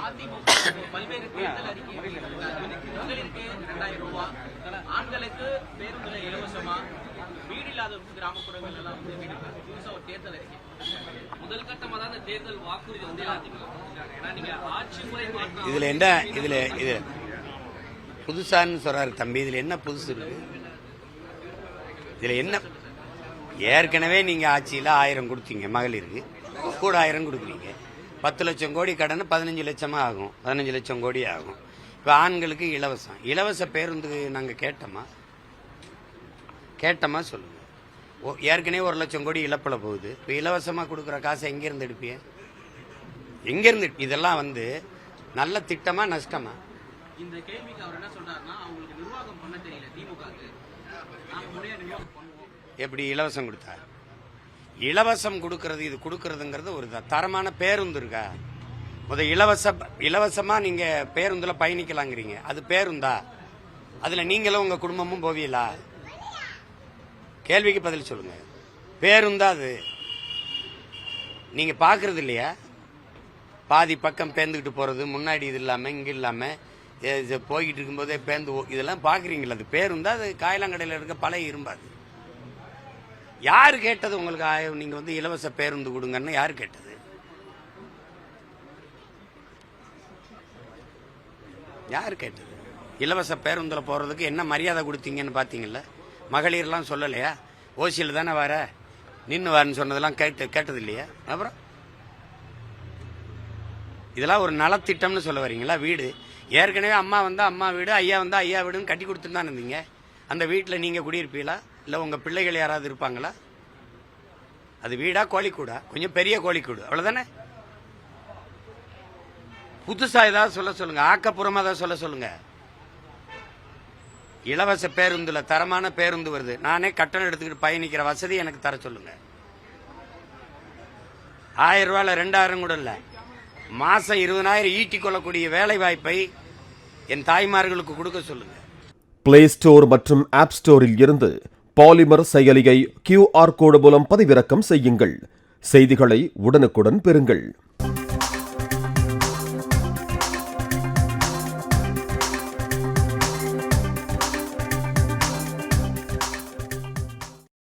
அதிமுக பல்வேறு தேர்தல் அறிக்கைகள் மகளிருக்கு 2000 ரூபாய், ஆண்களுக்கு பேருந்துல இலவசமா, வீடு இல்லாதவருக்கு கிராமப்புறங்கள் எல்லாம் வந்து வீடு புதுசா ஒரு தேர்தல் அறிக்கை. முதல் கட்டமா தான் இந்த தேர்தல் வாக்குறுதி வந்து ஏன்னா நீங்க ஆட்சி முறை இதுல என்ன இதுல புதுசான்னு சொல்றாரு தம்பி. இதுல என்ன புதுசு இருக்கு? இதுல என்ன? ஏற்கனவே நீங்க ஆட்சியில 1000 கொடுத்தீங்க மகளிருக்கு, கூட 1000 கொடுக்குறீங்க. 10 லட்சம் கோடி கடன் 15 லட்சமா ஆகும், 15 லட்சம் கோடி ஆகும். இப்போ ஆண்களுக்கு இலவசம், இலவச பேருந்து நாங்க கேட்டோமா சொல்லுங்க. ஏற்கனவே 1 லட்சம் கோடி இழப்பில் போகுது. இப்போ இலவசமா கொடுக்குற காசை எங்கிருந்து எடுப்பீங்க? எங்கிருந்து? இதெல்லாம் வந்து நல்ல திட்டமா நஷ்டமா? இந்த கேள்விக்கு அவர் என்ன சொல்றாருன்னா, அவங்களுக்கு நிர்வாகம் பண்ண தெரியல திமுகவுக்கு, நாம முறையா நிர்வாகம் பண்ணுவோம். எப்படி இலவசம் கொடுத்தா? இலவசம் கொடுக்கறது, இது கொடுக்கறதுங்கிறது ஒரு தரமான பேருந்து இருக்கா? இலவசமா நீங்க பேருந்துல பயணிக்கலாங்கிறீங்க, அது பேருந்தா? அதுல நீங்களும் உங்க குடும்பமும் போவீங்களா? கேள்விக்கு பதில் சொல்லுங்க. பேருந்தா அது? நீங்க பாக்குறது இல்லையா? பாதி பக்கம் பேந்துக்கிட்டு போறது, முன்னாடி இது இல்லாம இங்க இல்லாம போய்கிட்டு இருக்கும்போதே பேந்து, இதெல்லாம் பாக்குறீங்களா? அது பேருந்தா? அது காயலாங்கடையில் இருக்க பழைய இரும்பாது. யாரு கேட்டது உங்களுக்கு நீங்க வந்து இலவச பேருந்து கொடுங்கன்னு? யாரு கேட்டது? யாரு கேட்டது? இலவச பேருந்துல போறதுக்கு என்ன மரியாதை கொடுத்தீங்கன்னு பாத்தீங்கல்ல? மகளிர்லாம் சொல்லலையா? ஓசியில் தானே வர, நின்று வரன்னு சொன்னதெல்லாம் கேட்டது இல்லையா? அப்புறம் இதெல்லாம் ஒரு நலத்திட்டம்னு சொல்ல வரீங்களா? வீடு ஏற்கனவே அம்மா வந்தா அம்மா வீடு, ஐயா வந்தா ஐயா வீடுன்னு கட்டி கொடுத்துட்டு தான் இருந்தீங்க. அந்த வீட்டில் நீங்க குடியிருப்பீங்களா? இல்லை உங்க பிள்ளைகள் யாராவது இருப்பாங்களா? அது வீடா கோழிக்கூடா? கொஞ்சம் பெரிய கோழிக்கூடு, அவ்வளவுதானே. புதுசா ஏதாவது சொல்ல சொல்லுங்க, ஆக்கப்பூர்வமா ஏதாவது சொல்ல சொல்லுங்க. இலவச பேருந்துல தரமான பேருந்து வருது, நானே கட்டணம் எடுத்துக்கிட்டு பயணிக்கிற வசதி எனக்கு தர சொல்லுங்க. 1000 ரூபாயில 2000 கூட இல்ல, மாசம் 20,000 ஈட்டிக் கொள்ளக்கூடிய வேலை வாய்ப்பை என் தாய்மார்களுக்கு கொடுக்க சொல்லுங்க. பிளே ஸ்டோர் மற்றும் ஆப் ஸ்டோரில் இருந்து பாலிமர் செயலியை QR கோடு மூலம் பதிவிறக்கம் செய்யுங்கள். செய்திகளை உடனுக்குடன் பெறுங்கள்.